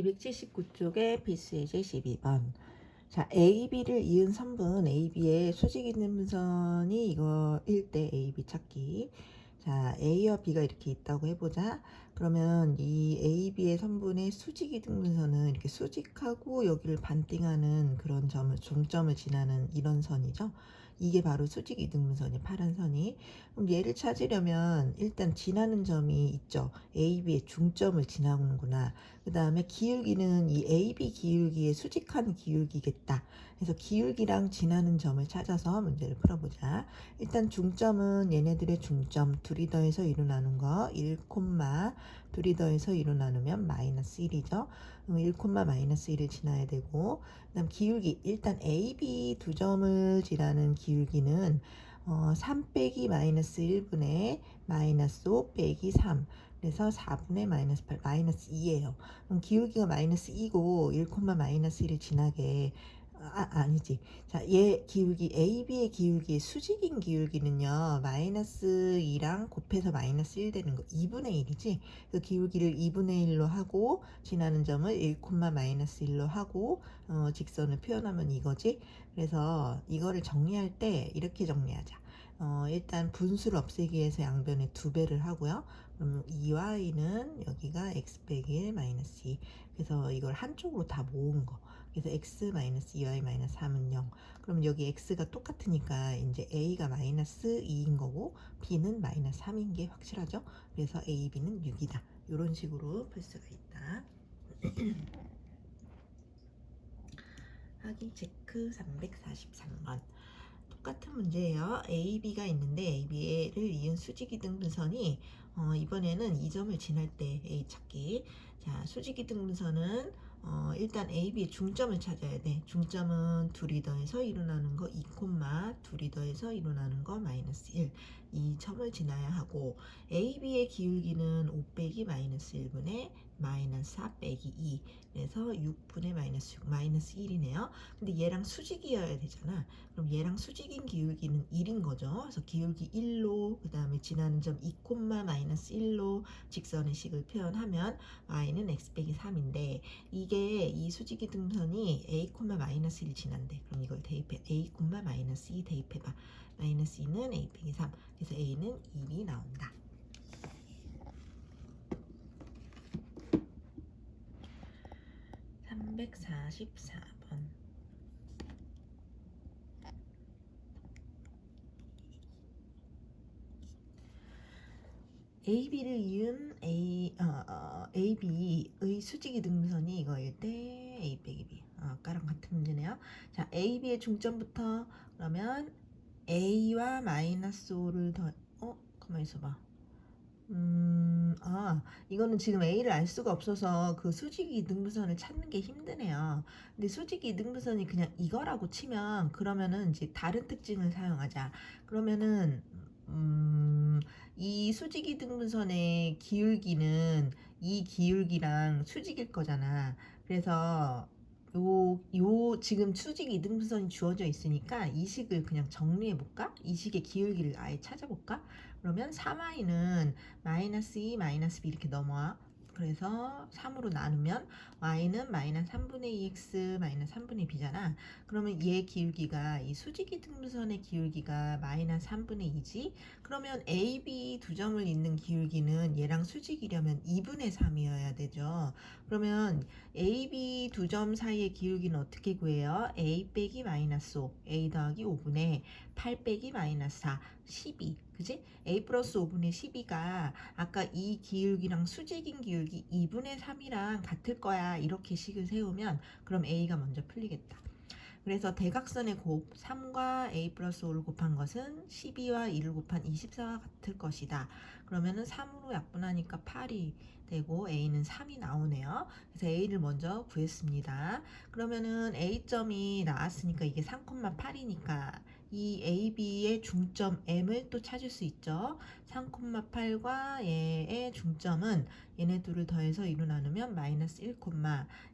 279쪽에 피스에제 12번. 자, AB를 이은 선분 AB의 수직 있는 분선이 이거일 때 AB 찾기. 자, A와 B가 이렇게 있다고 해보자. 그러면 이 AB의 선분의 수직 이등분선은 이렇게 수직하고 여기를 반띵하는 그런 점을 종점을 지나는 이런 선이죠. 이게 바로 수직 이등분선이 파란 선이. 그럼 얘를 찾으려면 일단 지나는 점이 있죠. AB의 중점을 지나는구나. 그 다음에 기울기는 이 AB 기울기의 수직한 기울기겠다. 그래서 기울기랑 지나는 점을 찾아서 문제를 풀어보자. 일단 중점은 얘네들의 중점 둘이 더해서 2로 나눈 거 1, 둘이 더해서 2로 나누면 마이너스 1이죠. 1, 마이너스 1을 지나야 되고, 그 다음 기울기 일단 AB 두 점을 지나는 기울기는 3 빼기 마이너스 1분의 마이너스 5 빼기 3, 그래서 4분의 마이너스 8 마이너스 2예요. 그럼 기울기가 마이너스 2고 1, 마이너스 1을 지나게 아니지. 자, 얘 기울기 AB의 기울기의 수직인 기울기는요. 마이너스 2랑 곱해서 마이너스 1 되는 거 2분의 1이지. 그 기울기를 2분의 1로 하고 지나는 점을 1, 마이너스 1로 하고 직선을 표현하면 이거지. 그래서 이거를 정리할 때 이렇게 정리하자. 일단 분수를 없애기 위해서 양변에 2배를 하고요. 그럼 2y는 여기가 x 빼기 1 마이너스 2. 그래서 이걸 한쪽으로 다 모은 거. 그래서 x 마이너스 2y 마이너스 3은 0. 그럼 여기 x가 똑같으니까 이제 a가 마이너스 2인 거고 b는 마이너스 3인 게 확실하죠. 그래서 a, b는 6이다. 이런 식으로 풀 수가 있다. 하기 체크 343번. 똑같은 문제예요. A, B가 있는데 A, B를 이은 수직이등분선이 이번에는 이 점을 지날 때 A 찾기. 자, 수직이등분선은 일단 A, B의 중점을 찾아야 돼. 중점은 둘이 더해서 2로 나눈 거 2, 둘이 더해서 2로 나눈 거 마이너스 1. 이 점을 지나야 하고 A, B의 기울기는 5 빼기 마이너스 1분의 마이너스 4 빼기 2. 그래서 6분의 마이너스 6, 마이너스 1이네요. 근데 얘랑 수직이어야 되잖아. 그럼 얘랑 수직인 기울기는 1인 거죠. 그래서 기울기 1로 그 다음에 지나는 점 2, 마이너스 1로 직선의 식을 표현하면 y는 x 빼기 3인데 이게 이 수직이 등선이 a, 마이너스 1 지난대. 그럼 이걸 대입해. a, 마이너스 2 대입해봐. 마이너스 2는 a 빼기 3. 그래서 a는 1이 나온다. 344번. AB를 이은 AB의 수직이 등분선이 이거일 때 A 빼기 B. 아까랑 같은 문제네요. 자, AB의 중점부터 그러면 A와 마이너스 5를 가만히 있어봐. 이거는 지금 A를 알 수가 없어서 그 수직이 등분선을 찾는 게 힘드네요. 근데 수직이 등분선이 그냥 이거라고 치면 그러면은 이제 다른 특징을 사용하자. 그러면은 이 수직이 등분선의 기울기는 이 기울기랑 수직일 거잖아. 그래서 지금 수직 이등분선이 주어져 있으니까 이 식을 그냥 정리해 볼까? 이 식의 기울기를 아예 찾아볼까? 그러면 3y는 마이너스 2, 마이너스 b 이렇게 넘어와. 그래서 3으로 나누면 y는 마이너스 3분의 2x 마이너스 3분의 b잖아. 그러면 얘 기울기가 이 수직이 등분선의 기울기가 마이너스 3분의 2지. 그러면 a, b 두 점을 잇는 기울기는 얘랑 수직이려면 2분의 3이어야 되죠. 그러면 a, b 두 점 사이의 기울기는 어떻게 구해요? a 빼기 마이너스 5, a 더하기 5분의 8 빼기 마이너스 4, 12. 그지? a 플러스 5분의 12가 아까 이 기울기랑 수직인 기울기 2분의 3이랑 같을 거야. 이렇게 식을 세우면 그럼 a가 먼저 풀리겠다. 그래서 대각선의 곱 3과 a 플러스 5를 곱한 것은 12와 2를 곱한 24와 같을 것이다. 그러면은 3으로 약분하니까 8이 되고 a는 3이 나오네요. 그래서 a를 먼저 구했습니다. 그러면은 a점이 나왔으니까 이게 3,8이니까 이 AB의 중점 M을 또 찾을 수 있죠. 3,8과 얘의 중점은 얘네 둘을 더해서 2로 나누면 마이너스 1,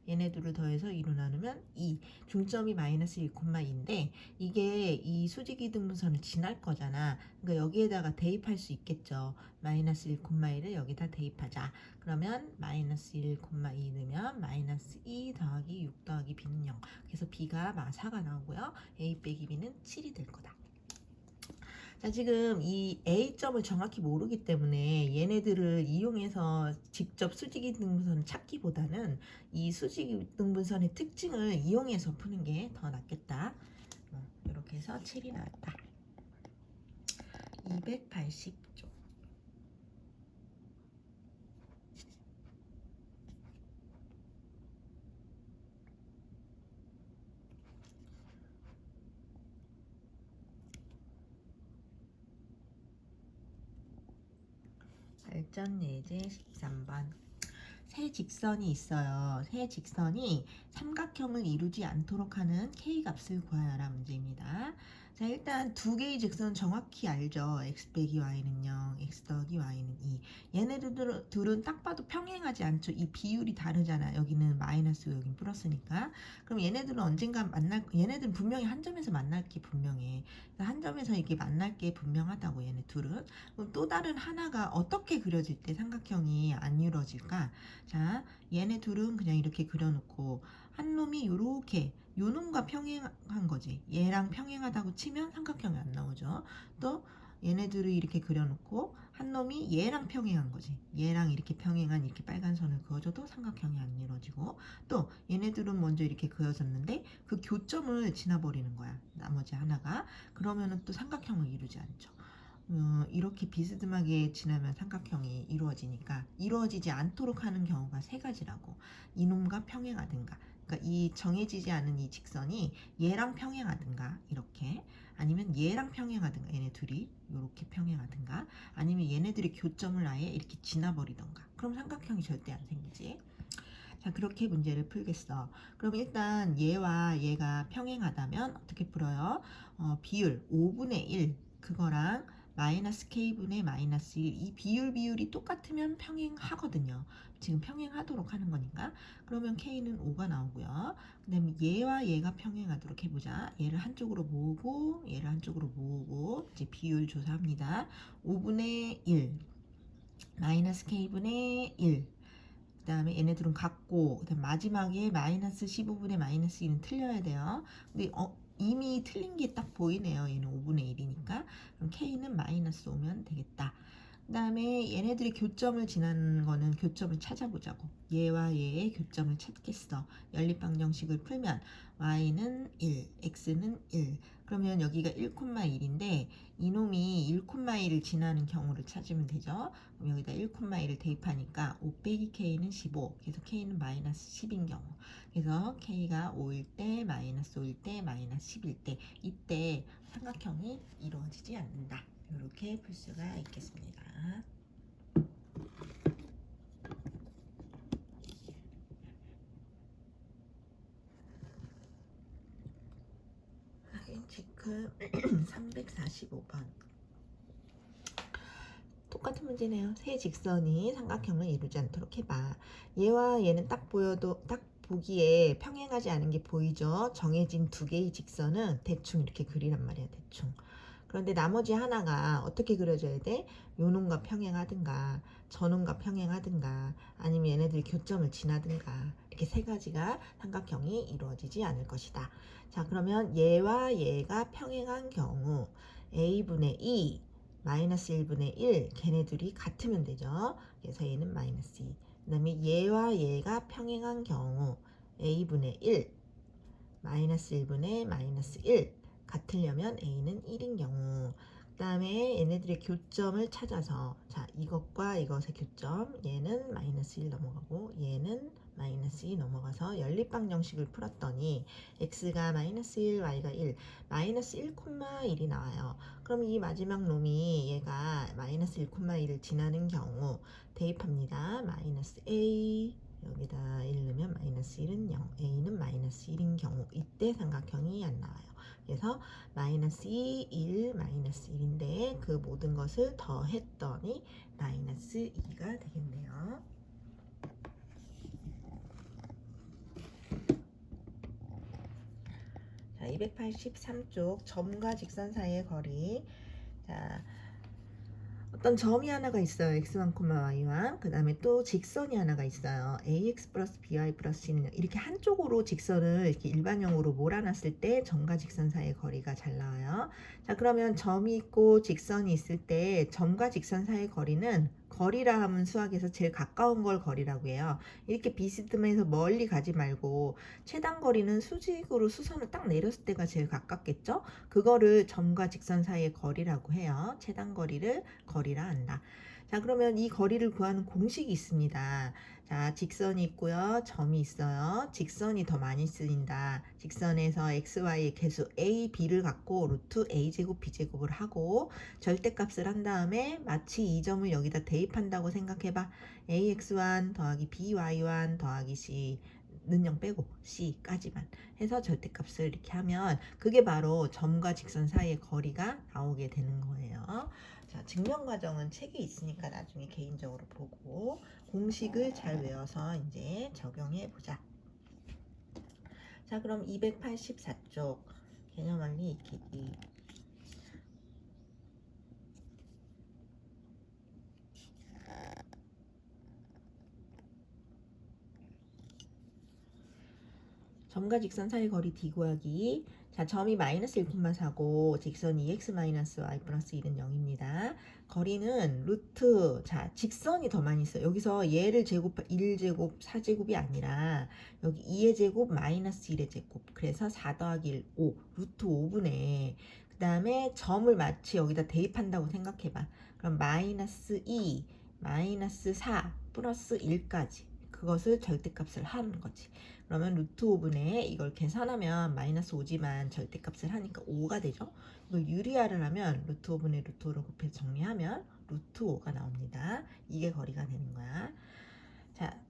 얘네 둘을 더해서 2로 나누면 2. 중점이 마이너스 1, 2인데 이게 이 수직이등분선을 지날 거잖아. 그러니까 여기에다가 대입할 수 있겠죠. 마이너스 1, 1을 여기다 대입하자. 그러면 마이너스 1, 2 넣으면 마이너스 2 더하기 6 더하기 b는 0. 그래서 b가 4가 나오고요. a 빼기 b는 7이 될 거다. 자, 지금 이 A점을 정확히 모르기 때문에 얘네들을 이용해서 직접 수직이등분선을 찾기보다는 이 수직이등분선의 특징을 이용해서 푸는 게 더 낫겠다. 이렇게 해서 7이 나왔다. 280쪽. 발전 예제 13번. 세 직선이 있어요. 세 직선이 삼각형을 이루지 않도록 하는 K 값을 구하여라 문제입니다. 자, 일단 두 개의 직선은 정확히 알죠. x 빼기 y는 0, x 더하기 y는 2. 얘네들 둘은 딱 봐도 평행하지 않죠. 이 비율이 다르잖아. 여기는 마이너스고 여기는 플러스니까. 그럼 얘네들은 언젠가 얘네들은 분명히 한 점에서 만날 게 분명해. 한 점에서 이게 만날 게 분명하다고 얘네 둘은. 그럼 또 다른 하나가 어떻게 그려질 때 삼각형이 안 이루어질까? 자, 얘네 둘은 그냥 이렇게 그려놓고 한 놈이 요렇게 요 놈과 평행한 거지. 얘랑 평행하다고 치면 삼각형이 안 나오죠. 또 얘네들을 이렇게 그려놓고 한 놈이 얘랑 평행한 거지. 얘랑 이렇게 평행한 이렇게 빨간 선을 그어줘도 삼각형이 안 이루어지고, 또 얘네들은 먼저 이렇게 그어졌는데 그 교점을 지나버리는 거야. 나머지 하나가. 그러면은 또 삼각형을 이루지 않죠. 이렇게 비스듬하게 지나면 삼각형이 이루어지니까 이루어지지 않도록 하는 경우가 세 가지라고. 이놈과 평행하든가, 그러니까 이 정해지지 않은 이 직선이 얘랑 평행하든가 이렇게, 아니면 얘랑 평행하든가, 얘네 둘이 이렇게 평행하든가, 아니면 얘네들이 교점을 아예 이렇게 지나버리던가. 그럼 삼각형이 절대 안 생기지. 자, 그렇게 문제를 풀겠어. 그럼 일단 얘와 얘가 평행하다면 어떻게 풀어요? 비율 5분의 1 그거랑 마이너스 k분의 마이너스 1, 이 비율이 똑같으면 평행하거든요. 지금 평행하도록 하는 거니까. 그러면 k는 5가 나오고요. 그 다음에 얘와 얘가 평행하도록 해보자. 얘를 한쪽으로 모으고 얘를 한쪽으로 모으고 이제 비율 조사합니다. 5분의 1 마이너스 k분의 1, 그 다음에 얘네들은 같고, 그 다음에 마지막에 마이너스 15분의 마이너스 2는 틀려야 돼요. 근데 이미 틀린 게 딱 보이네요. 얘는 5분의 1이니까. 그럼 K는 마이너스 오면 되겠다. 그 다음에 얘네들이 교점을 지나는 거는 교점을 찾아보자고. 얘와 얘의 교점을 찾겠어. 연립방정식을 풀면 y는 1, x는 1. 그러면 여기가 1,1인데 이놈이 1,1을 지나는 경우를 찾으면 되죠. 그럼 여기다 1,1을 대입하니까 5 빼기 k는 15. 그래서 k는 마이너스 10인 경우. 그래서 k가 5일 때, 마이너스 5일 때, 마이너스 10일 때, 이때 삼각형이 이루어지지 않는다. 이렇게 풀 수가 있겠습니다. 확인 체크 345번. 똑같은 문제네요. 세 직선이 삼각형을 이루지 않도록 해봐. 얘와 얘는 딱 보기에 평행하지 않은 게 보이죠? 정해진 두 개의 직선은 대충 이렇게 그리란 말이야, 대충. 그런데 나머지 하나가 어떻게 그려져야 돼? 요놈과 평행하든가, 저놈과 평행하든가, 아니면 얘네들이 교점을 지나든가, 이렇게 세 가지가 삼각형이 이루어지지 않을 것이다. 자, 그러면 얘와 얘가 평행한 경우 a분의 2 마이너스 1분의 1, 걔네들이 같으면 되죠. 그래서 얘는 마이너스 2. 그 다음에 얘와 얘가 평행한 경우 a분의 1 마이너스 1분의 마이너스 1 같으려면 a는 1인 경우, 그 다음에 얘네들의 교점을 찾아서, 자, 이것과 이것의 교점, 얘는 마이너스 1 넘어가고 얘는 마이너스 2 넘어가서 연립방정식을 풀었더니 x가 마이너스 1, y가 1, 마이너스 1,1이 나와요. 그럼 이 마지막 놈이 얘가 마이너스 1,1을 지나는 경우 대입합니다. 마이너스 a, 여기다 1 넣으면 마이너스 1은 0, a는 마이너스 1인 경우, 이때 삼각형이 안 나와요. 그래서 마이너스 2, 1, 마이너스 1인데 그 모든 것을 더했더니 마이너스 2가 되겠네요. 283쪽 점과 직선 사이의 거리. 자, 어떤 점이 하나가 있어요. x1, y1. 그 다음에 또 직선이 하나가 있어요. ax 플러스 by 플러스 c는 이렇게 한쪽으로 직선을 이렇게 일반형으로 몰아놨을 때 점과 직선 사이의 거리가 잘 나와요. 자, 그러면 점이 있고 직선이 있을 때 점과 직선 사이의 거리는 거리라 하면 수학에서 제일 가까운 걸 거리라고 해요. 이렇게 비스듬해서 멀리 가지 말고 최단 거리는 수직으로 수선을 딱 내렸을 때가 제일 가깝겠죠? 그거를 점과 직선 사이의 거리라고 해요. 최단 거리를 거리라 한다. 자, 그러면 이 거리를 구하는 공식이 있습니다. 자, 직선이 있고요. 점이 있어요. 직선이 더 많이 쓰인다. 직선에서 xy의 개수 a, b를 갖고 루트 a제곱 b제곱을 하고 절대값을 한 다음에 마치 이 점을 여기다 대입한다고 생각해봐. ax1 더하기 by1 더하기 c 는 0 빼고 c까지만 해서 절대값을 이렇게 하면 그게 바로 점과 직선 사이의 거리가 나오게 되는 거예요. 자, 증명 과정은 책에 있으니까 나중에 개인적으로 보고 공식을 잘 외워서 이제 적용해 보자. 자, 그럼 284쪽 개념원리 익히기. 점과 직선 사이 거리 d 구하기. 자, 점이 마이너스 1,4고 직선이 2x-y 플러스 1은 0입니다. 거리는 루트, 자, 직선이 더 많이 있어요. 여기서 얘를 제곱, 1제곱, 4제곱이 아니라 여기 2의 제곱, 마이너스 1의 제곱. 그래서 4 더하기 1, 5, 루트 5분의. 그 다음에 점을 마치 여기다 대입한다고 생각해봐. 그럼 마이너스 2, 마이너스 4, 플러스 1까지. 그것을 절대값을 하는 거지. 그러면 루트 5분의 이걸 계산하면 마이너스 5지만 절대값을 하니까 5가 되죠. 이걸 유리화를 하면 루트 5분의 루트 5를 곱해서 정리하면 루트 5가 나옵니다. 이게 거리가 되는 거야. 자,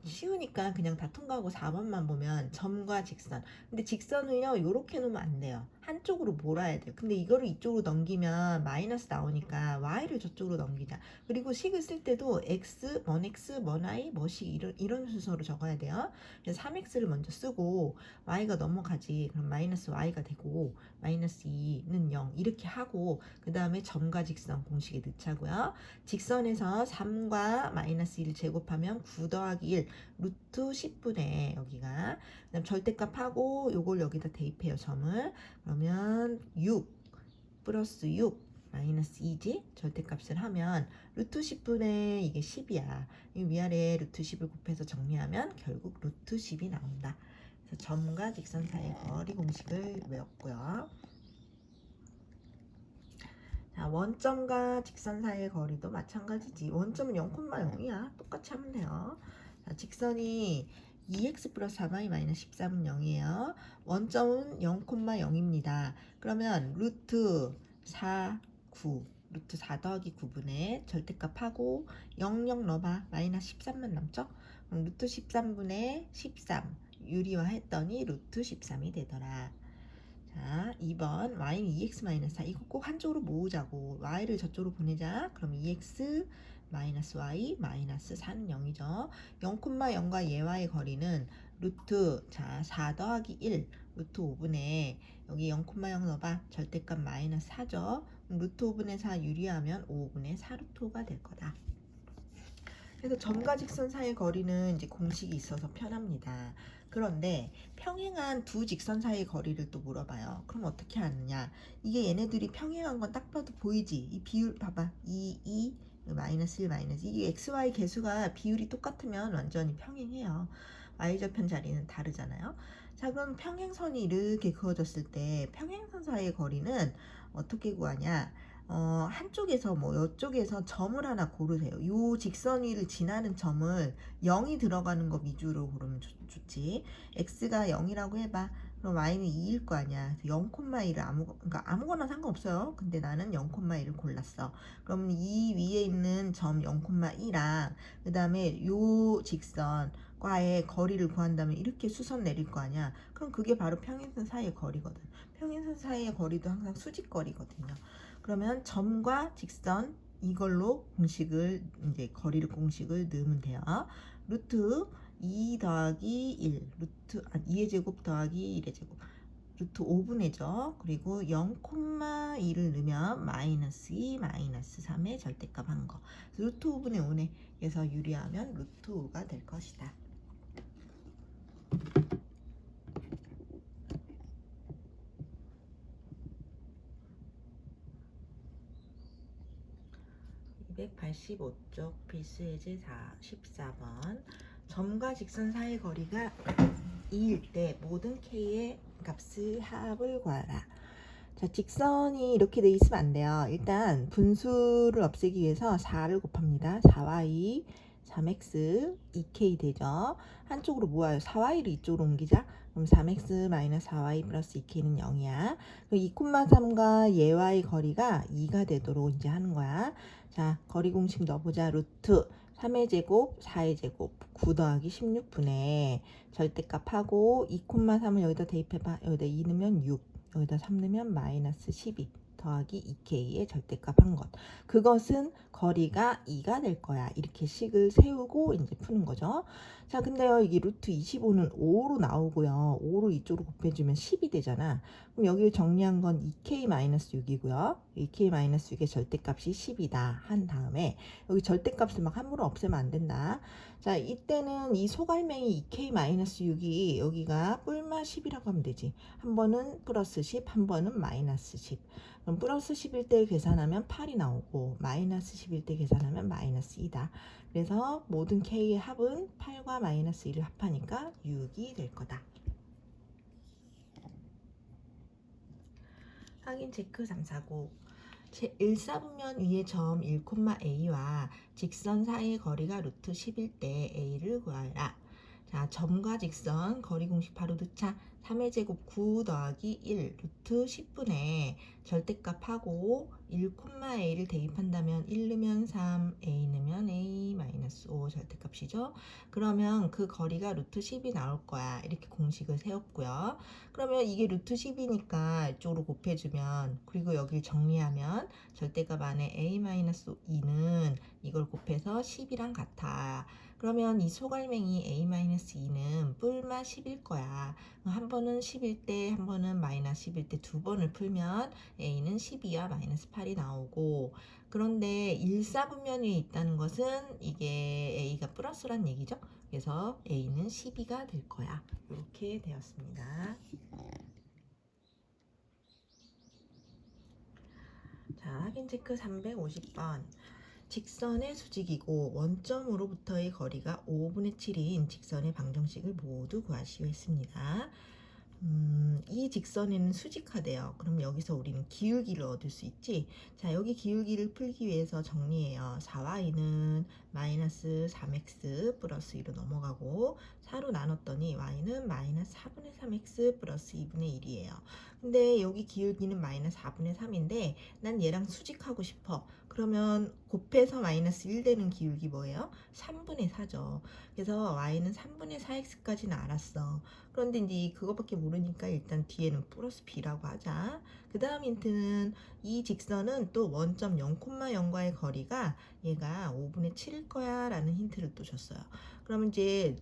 쉬우니까 그냥 다 통과하고 4번만 보면 점과 직선. 근데 직선을요 이렇게 놓으면 안 돼요. 한쪽으로 몰아야 돼요. 근데 이거를 이쪽으로 넘기면 마이너스 나오니까 y를 저쪽으로 넘기자. 그리고 식을 쓸 때도 x, 먼 x, 먼 y, 뭐식 이런 순서로 적어야 돼요. 그래서 3x를 먼저 쓰고 y가 넘어가지. 그럼 마이너스 y가 되고 마이너스 2는 0 이렇게 하고 그 다음에 점과 직선 공식에 넣자고요. 직선에서 3과 마이너스 1을 제곱하면 9 더하기 1 루트 10분의 여기가 그다음 절대값하고 요걸 여기다 대입해요. 점을. 그러면 6 플러스 6 마이너스 2지 절대값을 하면 루트 10분의 이게 10이야. 이 위아래 루트 10을 곱해서 정리하면 결국 루트 10이 나온다. 그래서 점과 직선 사이의 거리 공식을 외웠고요. 자, 원점과 직선 사이의 거리도 마찬가지지. 원점은 0,0이야. 똑같이 하면 돼요. 자, 직선이 2x 플러스 4y 마이너스 13은 0이에요. 원점은 0,0입니다. 그러면 루트 4, 9, 루트 4 더하기 9분의 절대값하고 0, 0 넣어봐. 마이너스 13만 남죠? 그럼 루트 13분의 13 유리화 했더니 루트 13이 되더라. 자, 2번 y는 2x-4 이거 꼭 한쪽으로 모으자고. y를 저쪽으로 보내자. 그럼 2x 마이너스 y 마이너스 4는 0이죠. 0,0과 얘와의 거리는 루트, 자, 4 더하기 1 루트 5분의 여기 0,0 넣어봐. 절대값 마이너스 4죠. 루트 5분의 4 유리하면 5분의 4 루트 5가 될 거다. 그래서 점과 직선 사이의 거리는 이제 공식이 있어서 편합니다. 그런데 평행한 두 직선 사이의 거리를 또 물어봐요. 그럼 어떻게 하느냐? 이게 얘네들이 평행한 건 딱 봐도 보이지? 이 비율 봐봐. 2, 마이너스 1, 마이너스 이게 xy 개수가 비율이 똑같으면 완전히 평행해요. y좌편 자리는 다르잖아요. 자, 그럼 평행선이 이렇게 그어졌을 때 평행선 사이의 거리는 어떻게 구하냐? 한쪽에서 이쪽에서 점을 하나 고르세요. 요 직선 위를 지나는 점을 0이 들어가는 거 위주로 고르면 좋지. x가 0이라고 해봐. 그럼 y는 2일 거 아니야. 0,1을 그러니까 아무거나 상관없어요. 근데 나는 0,1을 골랐어. 그럼 이 위에 있는 점 0,1이랑 그 다음에 요 직선과의 거리를 구한다면 이렇게 수선 내릴 거 아니야. 그럼 그게 바로 평행선 사이의 거리거든. 평행선 사이의 거리도 항상 수직거리거든요. 그러면 점과 직선 이걸로 공식을 이제 거리를 공식을 넣으면 돼요. 루트 2 더하기 1 루트 2의 제곱 더하기 1의 제곱 루트 5분의죠. 그리고 0,2를 넣으면 마이너스 2, 마이너스 3의 절대값 한 거. 루트 5분의 5네. 그래서 유리하면 루트 5가 될 것이다. 285쪽 필수예제 14번. 점과 직선 사이 거리가 2일 때 모든 k의 값을 합을 구하라. 자, 직선이 이렇게 돼 있으면 안 돼요. 일단 분수를 없애기 위해서 4를 곱합니다. 4y, 3x, 2k 되죠. 한쪽으로 모아요. 4y를 이쪽으로 옮기자. 그럼 3x 마이너스 4y 플러스 2k는 0이야. 2,3과 얘와의 거리가 2가 되도록 이제 하는 거야. 자, 거리 공식 넣어보자. 루트 3의 제곱, 4의 제곱, 9 더하기 16분의 절대값하고 2,3을 여기다 대입해봐. 여기다 2 넣으면 6, 여기다 3 넣으면 마이너스 12 더하기 2k의 절대값 한 것. 그것은 거리가 2가 될 거야. 이렇게 식을 세우고 이제 푸는 거죠. 자, 근데요, 이게 루트 25는 5로 나오고요. 5로 이쪽으로 곱해주면 10이 되잖아. 그럼 여기를 정리한 건 2k-6이고요. 2k-6의 절대값이 10이다 한 다음에 여기 절대값을 막 함부로 없애면 안 된다. 자, 이때는 이 소갈맹이 2k-6이 여기가 뿔마 10이라고 하면 되지. 한 번은 플러스 10, 한 번은 마이너스 10. 그럼 플러스 10일 때 계산하면 8이 나오고 마이너스 10일 때 계산하면 마이너스 2다. 그래서 모든 k의 합은 8과 마이너스 1을 합하니까 6이 될 거다. 확인 체크 349. 1사분면 위의 점 1,a와 직선 사이의 거리가 루트 10일 때 a를 구하라. 자, 점과 직선 거리 공식 바로 넣자. 3의 제곱 9 더하기 1 루트 10분의 절대값하고 1,a를 대입한다면 1 넣으면 3, a 넣으면 a 마이너스 5 절대값이죠. 그러면 그 거리가 루트 10이 나올 거야. 이렇게 공식을 세웠고요. 그러면 이게 루트 10이니까 이쪽으로 곱해주면, 그리고 여기를 정리하면 절대값 안에 a-2는 이걸 곱해서 10이랑 같아. 그러면 이 소갈맹이 a-2는 뿔마 10일 거야. 한 번은 10일 때, 한 번은 마이너스 10일 때 두 번을 풀면 a는 12와 마이너스 8이 나오고, 그런데 1사분면 위에 있다는 것은 이게 a가 플러스란 얘기죠. 그래서 a는 12가 될 거야. 이렇게 되었습니다. 자, 확인 체크 350번. 직선의 수직이고 원점으로부터의 거리가 5분의 7인 직선의 방정식을 모두 구하시오 했습니다. 이 직선에는 수직하대요. 그럼 여기서 우리는 기울기를 얻을 수 있지. 자, 여기 기울기를 풀기 위해서 정리해요. 4y는 마이너스 3x 플러스 2로 넘어가고 4로 나눴더니 y는 마이너스 4분의 3x 플러스 2분의 1이에요. 근데 여기 기울기는 마이너스 4분의 3인데 난 얘랑 수직하고 싶어. 그러면 곱해서 마이너스 1 되는 기울기 뭐예요? 3분의 4죠. 그래서 y는 3분의 4x까지는 알았어. 그런데 이제 그거밖에 모르니까 일단 뒤에는 플러스 b라고 하자. 그 다음 힌트는 이 직선은 또 원점 0,0과의 거리가 얘가 5분의 7일 거야 라는 힌트를 또 줬어요. 그러면 이제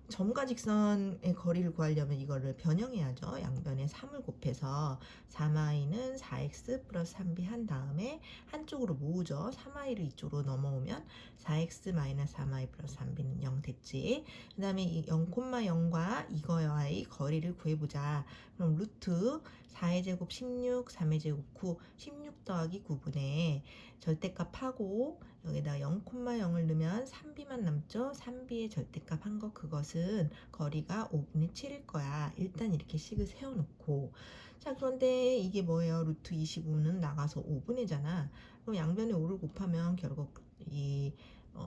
점과 직선의 거리를 구하려면 이거를 변형해야죠. 양변에 3을 곱해서 3y는 4x 플러스 3b 한 다음에 한쪽으로 모으죠. 3y를 이쪽으로 넘어오면 4x 마이너스 3y 플러스 3b는 0 됐지. 그 다음에 이 0,0과 이거와의 거리를 구해보자. 그럼 루트 4의 제곱 16, 3의 제곱 9, 16 더하기 9분의 절대값하고 여기다 0,0을 넣으면 3b만 남죠. 3b의 절대값 한 거, 그것은 거리가 5분의 7일 거야. 일단 이렇게 식을 세워놓고, 자, 그런데 이게 뭐예요? 루트 25는 나가서 5분의잖아. 그럼 양변에 5를 곱하면 결국 이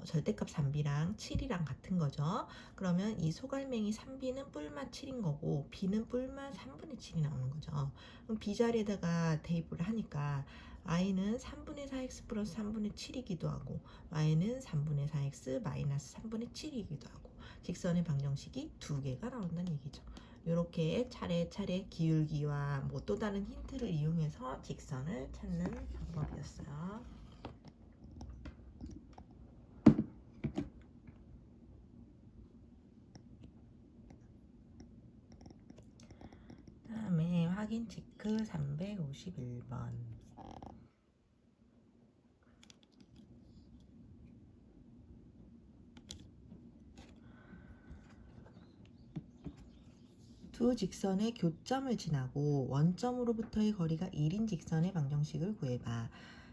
절대값 3b랑 7이랑 같은 거죠. 그러면 이 소갈맹이 3b는 뿔마 7인 거고 b는 뿔마 3분의 7이 나오는 거죠. 그럼 b 자리에다가 대입을 하니까 y는 3분의 4x 플러스 3분의 7이기도 하고 y는 3분의 4x 마이너스 3분의 7이기도 하고 직선의 방정식이 두 개가 나온다는 얘기죠. 이렇게 차례차례 기울기와 뭐 또 다른 힌트를 이용해서 직선을 찾는 방법이었어요. 다음에 확인 체크 351번. 두 직선의 교점을 지나고 원점으로부터의 거리가 1인 직선의 방정식을 구해봐.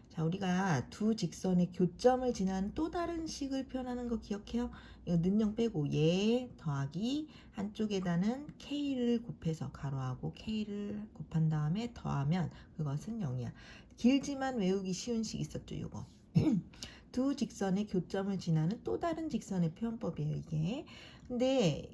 자, 우리가 두 직선의 교점을 지나는 또 다른 식을 표현하는 거 기억해요? 이거 는영 빼고 얘 더하기 한쪽에다는 k를 곱해서 가로하고 k를 곱한 다음에 더하면 그것은 0이야. 길지만 외우기 쉬운 식 있었죠, 이거. 두 직선의 교점을 지나는 또 다른 직선의 표현법이에요, 이게. 근데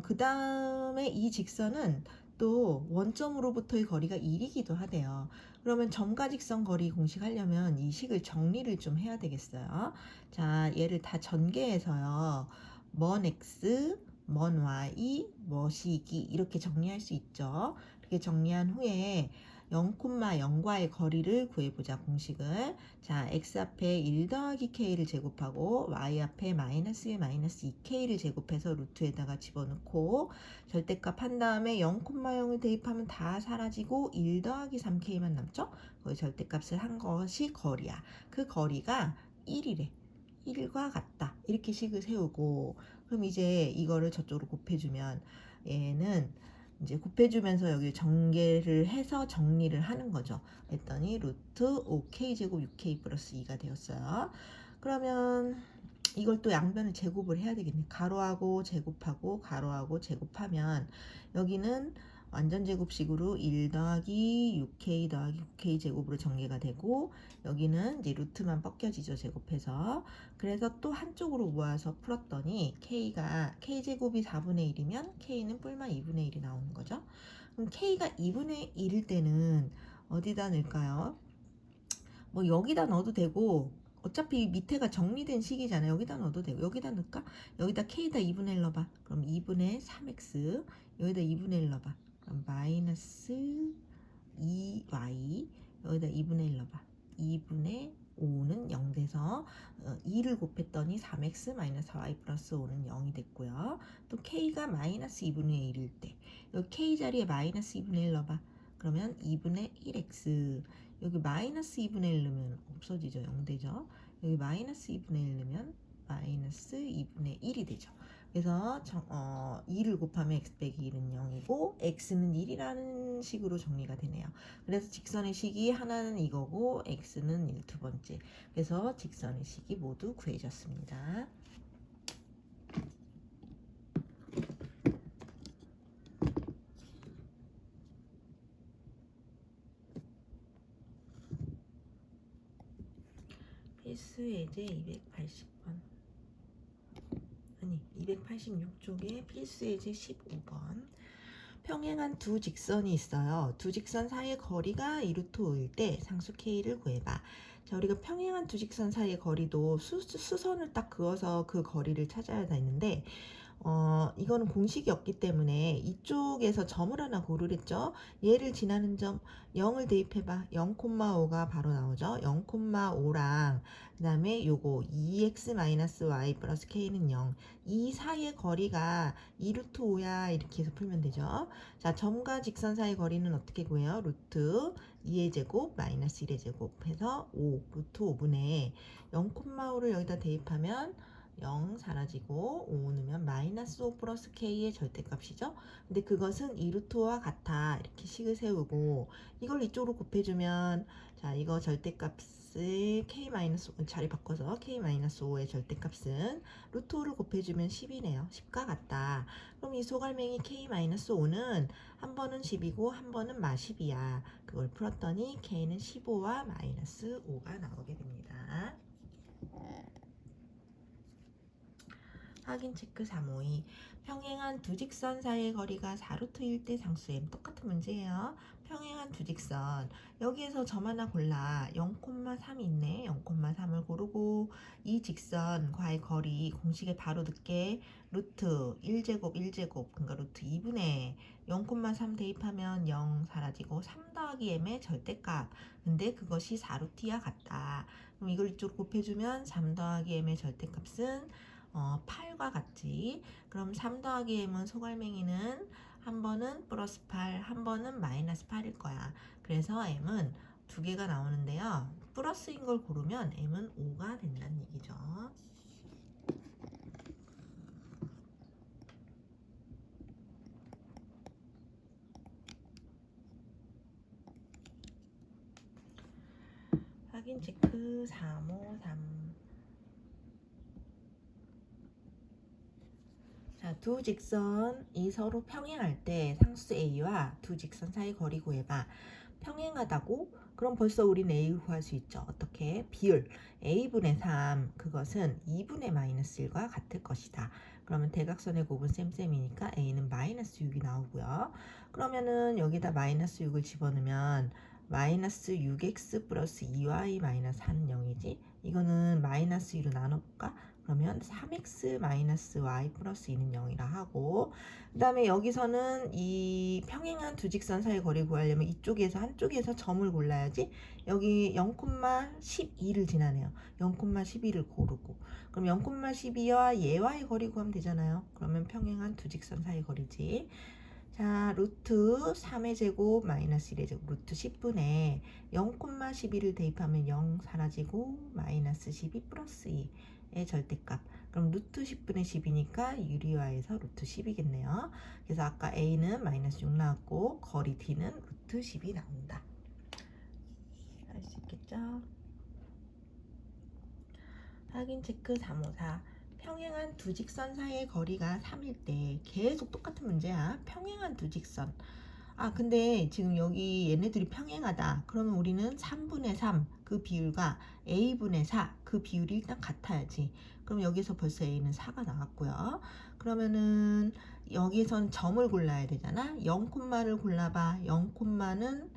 그 다음에 이 직선은 또 원점으로부터의 거리가 1이기도 하대요. 그러면 점과 직선 거리 공식하려면 이 식을 정리를 좀 해야 되겠어요. 자, 얘를 다 전개해서요. 먼 x, 먼 y, 머시기 이렇게 정리할 수 있죠. 이렇게 정리한 후에 0,0과의 거리를 구해보자, 공식을. 자, x 앞에 1 더하기 k를 제곱하고 y 앞에 마이너스 1 마이너스 2k를 제곱해서 루트에다가 집어넣고 절대값 한 다음에 0,0을 대입하면 다 사라지고 1 더하기 3k만 남죠? 거기 절대값을 한 것이 거리야. 그 거리가 1이래. 1과 같다. 이렇게 식을 세우고 그럼 이제 이거를 저쪽으로 곱해주면 얘는 이제 곱해주면서 여기 전개를 해서 정리를 하는 거죠. 했더니 루트 5k제곱 6k 플러스 2가 되었어요. 그러면 이걸 또 양변을 제곱을 해야 되겠네. 가로하고 제곱하고 가로하고 제곱하면 여기는 완전 제곱식으로 1 더하기 6k 더하기 9k 제곱으로 전개가 되고 여기는 이제 루트만 벗겨지죠, 제곱해서. 그래서 또 한쪽으로 모아서 풀었더니 k제곱이 4분의 1이면 k는 뿔만 2분의 1이 나오는 거죠. 그럼 k가 2분의 1일 때는 어디다 넣을까요? 뭐 여기다 넣어도 되고 어차피 밑에가 정리된 식이잖아요. 여기다 넣어도 되고 여기다 넣을까? 여기다 k다 2분의 1 넣어봐. 그럼 2분의 3x 여기다 2분의 1 넣어봐. 그럼 마이너스 2y 여기다 2분의 1 넣어봐. 2분의 5는 0 돼서 2를 곱했더니 3x 마이너스 4y 플러스 5는 0이 됐고요. 또 k가 마이너스 2분의 1일 때 여기 k 자리에 마이너스 2분의 1 넣어봐. 그러면 2분의 1x 여기 마이너스 2분의 1 넣으면 없어지죠. 0 되죠. 여기 마이너스 2분의 1 넣으면 마이너스 2분의 1이 되죠. 그래서 2를 곱하면 x 빼기 1은 0이고 x는 1이라는 식으로 정리가 되네요. 그래서 직선의 식이 하나는 이거고 x는 1, 두 번째. 그래서 직선의 식이 모두 구해졌습니다. 필수 예제 280번 아니 286쪽에 필수 예제 15번 평행한 두 직선이 있어요. 두 직선 사이의 거리가 2루트 5일 때 상수 k를 구해봐. 자, 우리가 평행한 두 직선 사이의 거리도 수선을 딱 그어서 그 거리를 찾아야 되는데 이거는 공식이 없기 때문에 이쪽에서 점을 하나 고르랬죠. 얘를 지나는 점 0을 대입해봐. 0,5가 바로 나오죠. 0,5랑 그 다음에 요거 2x-y 플러스 k는 0. 이 사이의 거리가 2루트 5야. 이렇게 해서 풀면 되죠. 자, 점과 직선 사이의 거리는 어떻게 구해요? 루트 2의 제곱 마이너스 1의 제곱 해서 5 루트 5분의 0,5를 여기다 대입하면 0 사라지고 5 넣으면 마이너스 5 플러스 k의 절대값이죠. 근데 그것은 2루트와 같아. 이렇게 식을 세우고 이걸 이쪽으로 곱해주면 자, 이거 절대값을 k-5 자리 바꿔서 k-5의 절대값은 루트 5를 곱해주면 10이네요. 10과 같다. 그럼 이 소갈맹이 k-5는 한 번은 10이고 한 번은 마10이야. 그걸 풀었더니 k는 15와 마이너스 5가 나오게 됩니다. 확인 체크 352 평행한 두 직선 사이의 거리가 4루트일 때 상수m 똑같은 문제예요. 평행한 두 직선 여기에서 점 하나 골라 0,3이 있네. 0,3을 고르고 이 직선과의 거리 공식에 바로 넣게 루트 1제곱 1제곱 그러니까 루트 2분의 0,3 대입하면 0 사라지고 3 더하기 m의 절대값 근데 그것이 4루트와 같다. 그럼 이걸 이쪽으로 곱해주면 3 더하기 m의 절대값은 8과 같지. 그럼 3 더하기 m은 소갈맹이는 한 번은 플러스 8, 한 번은 마이너스 8일 거야. 그래서 m은 두 개가 나오는데요. 플러스인 걸 고르면 m은 5가 된다는 얘기죠. 확인 체크 353. 자, 두 직선이 서로 평행할 때 상수 A와 두 직선 사이 거리 구해봐. 평행하다고? 그럼 벌써 우리는 A를 구할 수 있죠. 어떻게? 비율 A분의 3 그것은 2분의 마이너스 1과 같을 것이다. 그러면 대각선의 곱은 쌤쌤이니까 A는 마이너스 6이 나오고요. 그러면은 여기다 마이너스 6을 집어넣으면 마이너스 6x 플러스 2y 마이너스 4는 0이지. 이거는 마이너스 2로 나눠볼까? 그러면 3x 마이너스 y 플러스 2는 0이라 하고, 그 다음에 여기서는 이 평행한 두 직선 사이 거리 구하려면 이쪽에서 한쪽에서 점을 골라야지. 여기 0,12를 지나네요. 0,12를 고르고, 그럼 0,12와 얘와의 거리 구하면 되잖아요. 그러면 평행한 두 직선 사이 거리지. 자, 루트 3의 제곱 마이너스 1의 제곱 루트 10분의 0,12를 대입하면 0 사라지고 마이너스 12 플러스 2의 절대값. 그럼 루트 10분의 10이니까 유리화에서 루트 10이겠네요. 그래서 아까 A는 마이너스 6 나왔고 거리 D는 루트 10이 나온다. 할 수 있겠죠? 확인 체크 354. 평행한 두 직선 사이의 거리가 3일 때 계속 똑같은 문제야. 평행한 두 직선. 아, 근데 지금 여기 얘네들이 평행하다. 그러면 우리는 3분의 3 그 비율과 A분의 4 그 비율이 일단 같아야지. 그럼 여기서 벌써 A는 4가 나왔고요. 그러면은 여기선 점을 골라야 되잖아. 0콤마를 골라봐. 0콤마는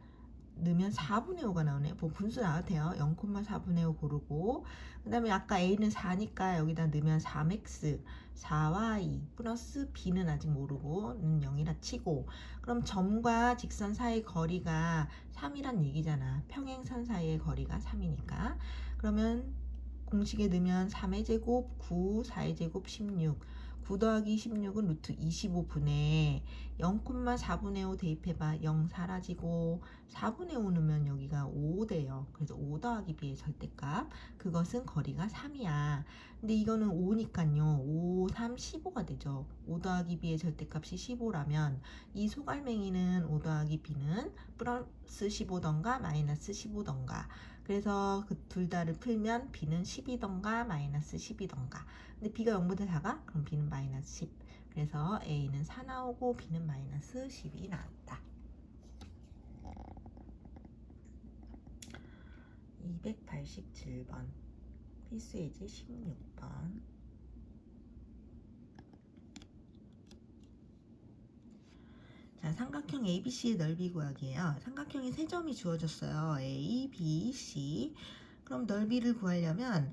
넣으면 4분의 5가 나오네. 뭐 분수 나와도 돼요. 0,4분의 5 고르고, 그 다음에 아까 A는 4니까 여기다 넣으면 3x 4y 플러스 B는 아직 모르고는 0이라 치고, 그럼 점과 직선 사이의 거리가 3이란 얘기잖아. 평행선 사이의 거리가 3이니까. 그러면 공식에 넣으면 3의 제곱 9, 4의 제곱 16, 9 더하기 16은 루트 25분의 0,4분의 5 대입해봐. 0 사라지고 4분의 5 넣으면 여기가 5 돼요. 그래서 5 더하기 B의 절대값. 그것은 거리가 3이야. 근데 이거는 5니까요. 5, 3, 15가 되죠. 5 더하기 B의 절대값이 15라면 이 소갈맹이는 5 더하기 B는 플러스 15던가 마이너스 15던가. 그래서 그 둘 다를 풀면 B는 10이던가 마이너스 10이던가. 근데 B가 0보다 작아? 그럼 B는 마이너스 10. 그래서 A는 4 나오고 B는 마이너스 10이 나왔다. 287번 필수예제 16번. 자, 삼각형 ABC의 넓이 구하기예요. 삼각형에 세 점이 주어졌어요. A, B, C. 그럼 넓이를 구하려면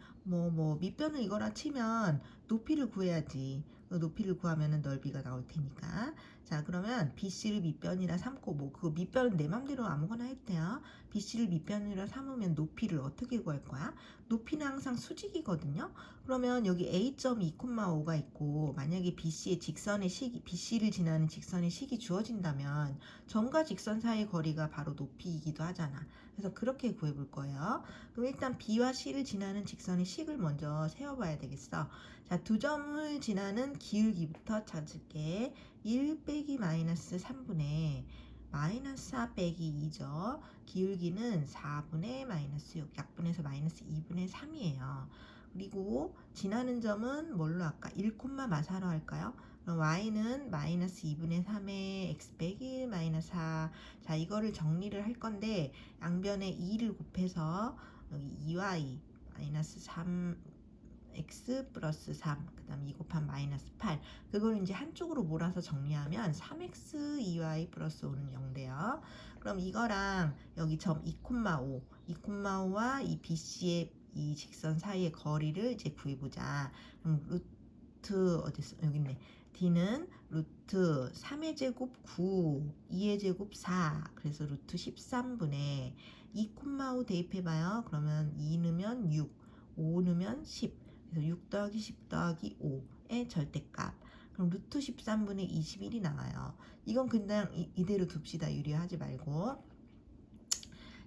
밑변을 이거라 치면 높이를 구해야지. 높이를 구하면 넓이가 나올 테니까. 자, 그러면 BC를 밑변이라 삼고 그 밑변은 내 맘대로 아무거나 해도 돼요. BC를 밑변이라 삼으면 높이를 어떻게 구할 거야? 높이는 항상 수직이거든요. 그러면 여기 A점 2,5가 있고 만약에 BC의 직선의 식이 BC를 지나는 직선의 식이 주어진다면 점과 직선 사이의 거리가 바로 높이이기도 하잖아. 그래서 그렇게 구해볼 거예요. 그럼 일단 B와 C를 지나는 직선의 식을 먼저 세워봐야 되겠어. 자, 두 점을 지나는 기울기부터 찾을게. 1 빼기 마이너스 3분의 마이너스 4 빼기 2죠. 기울기는 4분의 마이너스 6, 약분해서 마이너스 2분의 3이에요. 그리고 지나는 점은 뭘로 할까? 1, 마사로 할까요? 그럼 y는 마이너스 2분의 3의 x 빼기 1 마이너스 4. 자, 이거를 정리를 할 건데 양변에 2를 곱해서 여기 2y 마이너스 3x 플러스 3, 그 다음 2 곱한 마이너스 8. 그걸 이제 한쪽으로 몰아서 정리하면 3x 2y 플러스 5는 0 돼요. 그럼 이거랑 여기 점 2,5, 2,5와 이 BC의 이 직선 사이의 거리를 이제 구해보자. 그럼 루트 어딨어? 여기 있네. D는 루트 3의 제곱 9, 2의 제곱 4, 그래서 루트 13분의 2,5 대입해봐요. 그러면 2 넣으면 6, 5 넣으면 10, 그래서 6 더하기 10 더하기 5의 절대값. 그럼 루트 13분의 21이 나와요. 이건 그냥 이대로 둡시다. 유리하지 말고.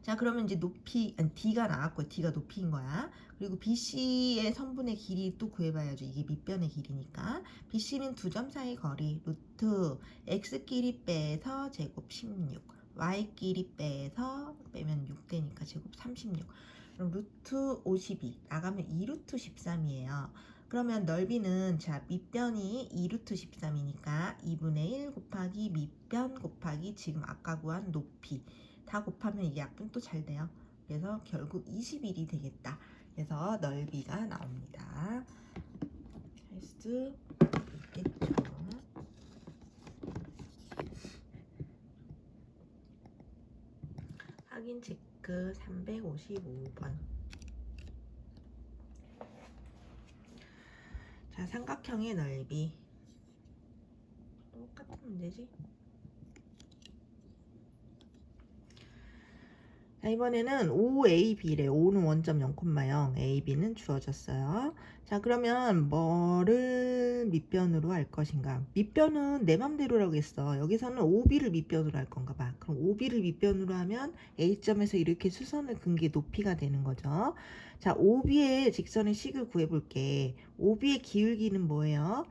자, 그러면 이제 높이, D가 나왔고, D가 높이인 거야. 그리고 BC의 선분의 길이 또 구해봐야죠. 이게 밑변의 길이니까. BC는 두 점 사이 거리, 루트, X끼리 빼서 제곱 16, Y끼리 빼서 빼면 6 되니까 제곱 36. 그럼 루트 52, 나가면 2루트 13이에요. 그러면 넓이는, 자, 밑변이 2루트 13이니까 2분의 1 곱하기 밑변 곱하기 지금 아까 구한 높이. 다 곱하면 이게 약분 또 잘 돼요. 그래서 결국 21이 되겠다. 그래서 넓이가 나옵니다. 할 수 있겠죠. 확인 체크 355번. 자, 삼각형의 넓이. 똑같은 문제지? 자, 이번에는 5AB래. 5는 원점 0,0, AB는 주어졌어요. 자, 그러면 뭐를 밑변으로 할 것인가? 밑변은 내 맘대로라고 했어. 여기서는 OB를 밑변으로 할 건가 봐. 그럼 OB를 밑변으로 하면 A점에서 이렇게 수선을 긋은 게 높이가 되는 거죠. 자, OB의 직선의 식을 구해볼게. OB의 기울기는 뭐예요?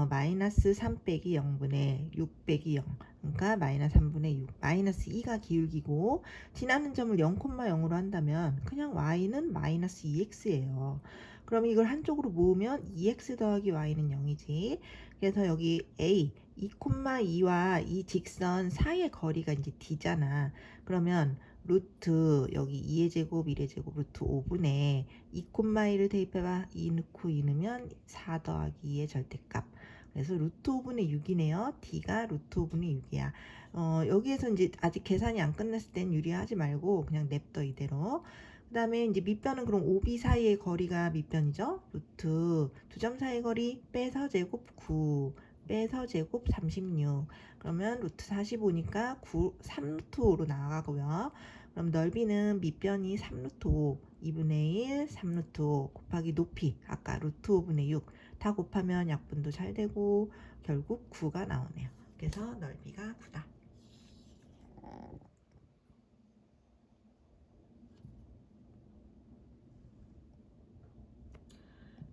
마이너스 3 빼기 0분의 6 빼기 0. 그러니까 마이너스 3분의 6. 마이너스 2가 기울기고 지나는 점을 0,0으로 한다면 그냥 y는 마이너스 2x예요. 그럼 이걸 한쪽으로 모으면 2x 더하기 y는 0이지. 그래서 여기 a 2,2와 이 직선 사이의 거리가 이제 d잖아. 그러면 루트 여기 2의 제곱 1의 제곱 루트 5분의 2,1을 대입해봐. 2 넣고 2 넣으면 4 더하기 2의 절대값. 그래서 루트 5분의 6이네요. d가 루트 5분의 6이야. 여기에서 이제 아직 계산이 안 끝났을 땐 유리하지 말고 그냥 냅둬 이대로. 그 다음에 이제 밑변은 그럼 OB 사이의 거리가 밑변이죠. 루트 두 점 사이의 거리 빼서 제곱 9 빼서 제곱 36. 그러면 루트 45니까 3루트 5로 나가고요. 그럼 넓이는 밑변이 3루트 5 2분의 1 3루트 5 곱하기 높이 아까 루트 5분의 6 다 곱하면 약분도 잘 되고 결국 9가 나오네요. 그래서 넓이가 9다.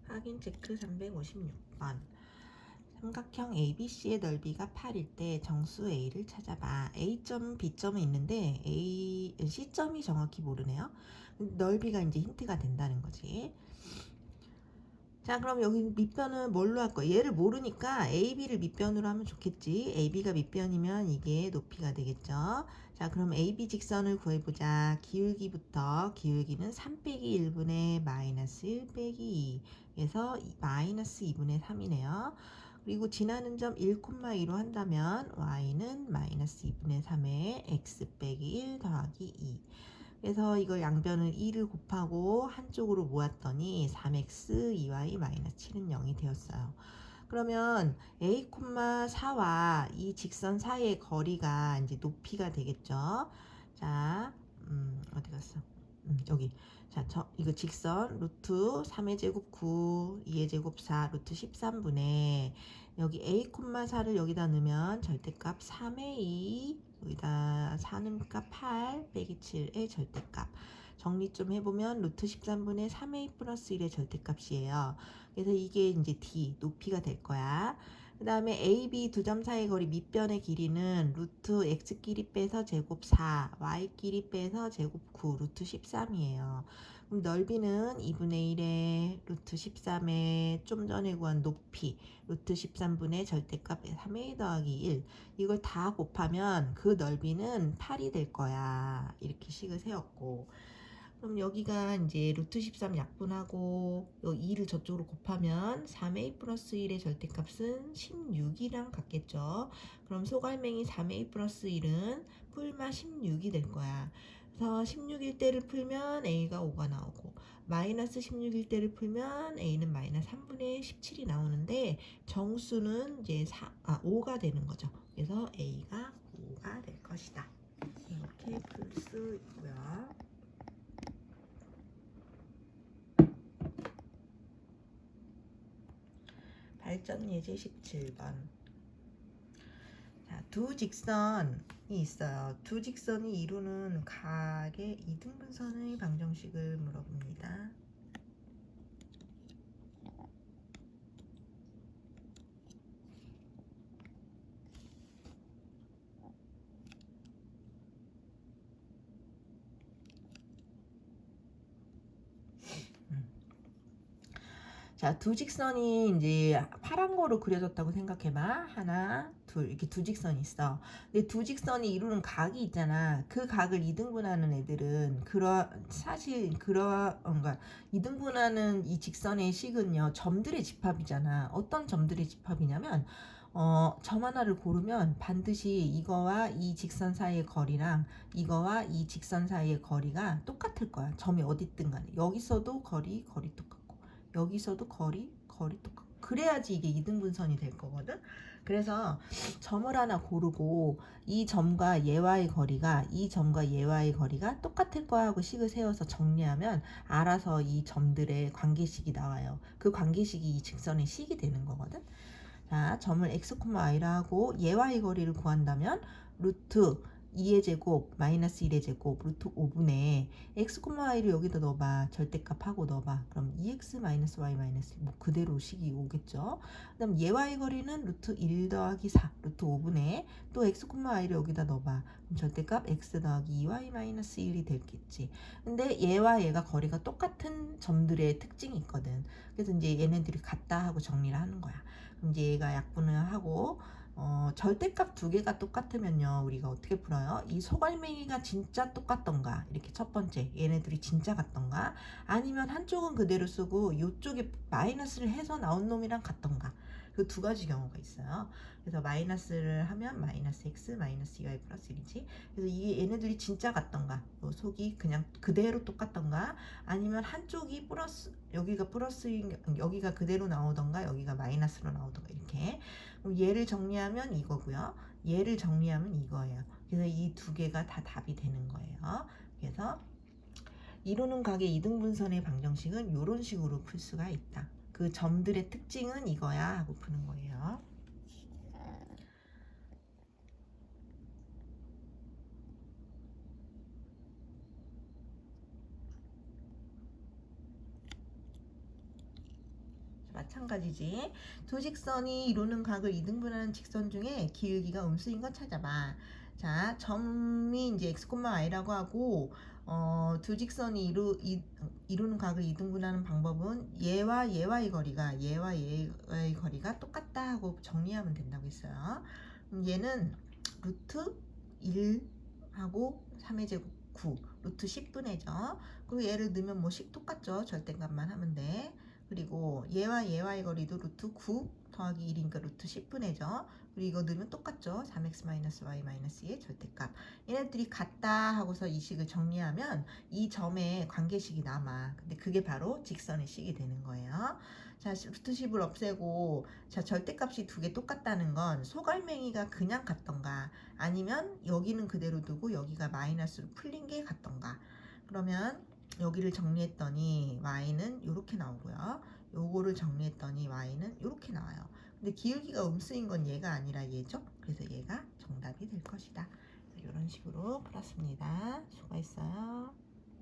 확인 체크 356번. 삼각형 ABC의 넓이가 8일 때 정수 A를 찾아봐. A점, B점은 있는데 C점이 정확히 모르네요. 넓이가 이제 힌트가 된다는 거지. 자, 그럼 여기 밑변은 뭘로 할 거야? 얘를 모르니까 AB를 밑변으로 하면 좋겠지. AB가 밑변이면 이게 높이가 되겠죠. 자, 그럼 AB 직선을 구해보자. 기울기부터, 기울기는 3 빼기 1분의 마이너스 1 빼기 2. 그래서 마이너스 2분의 3이네요. 그리고 지나는 점 1,2로 한다면 y는 마이너스 2분의 3에 x 빼기 1 더하기 2. 그래서 이걸 양변을 2를 곱하고 한쪽으로 모았더니 3x 2y 마이너스 7은 0이 되었어요. 그러면 a, 4와 이 직선 사이의 거리가 이제 높이가 되겠죠. 자, 어디 갔어? 여기. 자, 이거 직선 루트 3의 제곱 9, 2의 제곱 4, 루트 13분의 여기 a, 4를 여기다 넣으면 절대값 3의 2 여기다 4 넣으니까 8 빼기 7의 절대값. 정리 좀 해보면 루트 13분의 3a 플러스 1의 절대값이에요. 그래서 이게 이제 d 높이가 될 거야. 그 다음에 AB 두 점 사이 거리 밑변의 길이는 루트 x끼리 빼서 제곱 4, y끼리 빼서 제곱 9, 루트 13이에요. 그럼 넓이는 2분의 1에 루트 13에 좀 전에 구한 높이, 루트 13분의 절대값 3a 더하기 1. 이걸 다 곱하면 그 넓이는 8이 될 거야. 이렇게 식을 세웠고. 그럼 여기가 이제 루트 13 약분하고 이 2를 저쪽으로 곱하면 3a 플러스 1의 절대값은 16이랑 같겠죠. 그럼 소갈맹이 3a 플러스 1은 풀마 16이 될 거야. 그래서 16일 때를 풀면 a가 5가 나오고 마이너스 16일 때를 풀면 a는 마이너스 3분의 17이 나오는데 정수는 이제 5가 되는 거죠. 그래서 a가 5가 될 것이다. 이렇게 풀 수 있고요. 발전 예제 17번. 자, 두 직선이 있어요. 두 직선이 이루는 각의 이등분선의 방정식을 물어봅니다. 자, 두 직선이 이제 파란 거로 그려졌다고 생각해봐. 하나, 둘, 이렇게 두 직선이 있어. 근데 두 직선이 이루는 각이 있잖아. 그 각을 이등분하는 애들은 그러니까 이등분하는 이 직선의 식은요, 점들의 집합이잖아. 어떤 점들의 집합이냐면 점 하나를 고르면 반드시 이거와 이 직선 사이의 거리랑 이거와 이 직선 사이의 거리가 똑같을 거야. 점이 어디 있든 간에. 여기서도 거리 똑같고. 여기서도 거리 똑같고. 그래야지 이게 이등분선이 될 거거든. 그래서 점을 하나 고르고 이 점과 얘와의 거리가 이 점과 얘와의 거리가 똑같을 거야 하고 식을 세워서 정리하면 알아서 이 점들의 관계식이 나와요. 그 관계식이 이 직선의 식이 되는 거거든. 자, 점을 x, y라 하고 얘와의 거리를 구한다면 루트 2의 제곱 마이너스 1의 제곱 루트 5분의 x, y를 여기다 넣어봐. 절대값하고 넣어봐. 그럼 2x 마이너스 y 마이너스 뭐 그대로 식이 오겠죠. 그 다음 얘와의 거리는 루트 1 더하기 4 루트 5분의 또 x, y를 여기다 넣어봐. 그럼 절대값 x 더하기 2y 마이너스 1이 되겠지. 근데 얘와 얘가 거리가 똑같은 점들의 특징이 있거든. 그래서 이제 얘네들이 같다 하고 정리를 하는 거야. 그럼 이제 얘가 약분을 하고 절대값 두 개가 똑같으면요 우리가 어떻게 풀어요? 이 소갈매기가 진짜 똑같던가 이렇게 첫 번째 얘네들이 진짜 같던가 아니면 한쪽은 그대로 쓰고 이쪽에 마이너스를 해서 나온 놈이랑 같던가 그 두 가지 경우가 있어요. 그래서 마이너스를 하면 마이너스 x 마이너스 2y 플러스 1이지. 그래서 이게 얘네들이 진짜 같던가 속이 그냥 그대로 똑같던가 아니면 한쪽이 플러스 여기가 플러스인 여기가 그대로 나오던가 여기가 마이너스로 나오던가 이렇게. 그럼 얘를 정리하면 이거고요. 얘를 정리하면 이거예요. 그래서 이 두 개가 다 답이 되는 거예요. 그래서 이루는 각의 이등분선의 방정식은 이런 식으로 풀 수가 있다. 그 점들의 특징은 이거야 하고 푸는 거예요. 마찬가지지. 두 직선이 이루는 각을 이등분하는 직선 중에 기울기가 음수인 거 찾아봐. 자, 점이 이제 x, y라고 하고 두 직선이 이루는 각을 이등분하는 방법은 얘와 얘와의 거리가 똑같다 하고 정리하면 된다고 했어요. 얘는 루트 1하고 3의 제곱 9 루트 10분의죠. 그리고 얘를 넣으면 뭐 식 똑같죠. 절대값만 하면 돼. 그리고 얘와 얘와의 거리도 루트 9 더하기 1이니까 루트 10분의죠. 그리고 이거 넣으면 똑같죠. 3x-y-2의 절대값. 얘네들이 같다 하고서 이 식을 정리하면 이 점의 관계식이 남아. 근데 그게 바로 직선의 식이 되는 거예요. 자, 루트 10을 없애고 자, 절대값이 두 개 똑같다는 건 소갈맹이가 그냥 같던가 아니면 여기는 그대로 두고 여기가 마이너스로 풀린 게 같던가. 그러면 여기를 정리했더니 y는 이렇게 나오고요. 요거를 정리했더니 y는 이렇게 나와요. 근데 기울기가 음수인 건 얘가 아니라 얘죠. 그래서 얘가 정답이 될 것이다. 이런 식으로 풀었습니다. 수고했어요.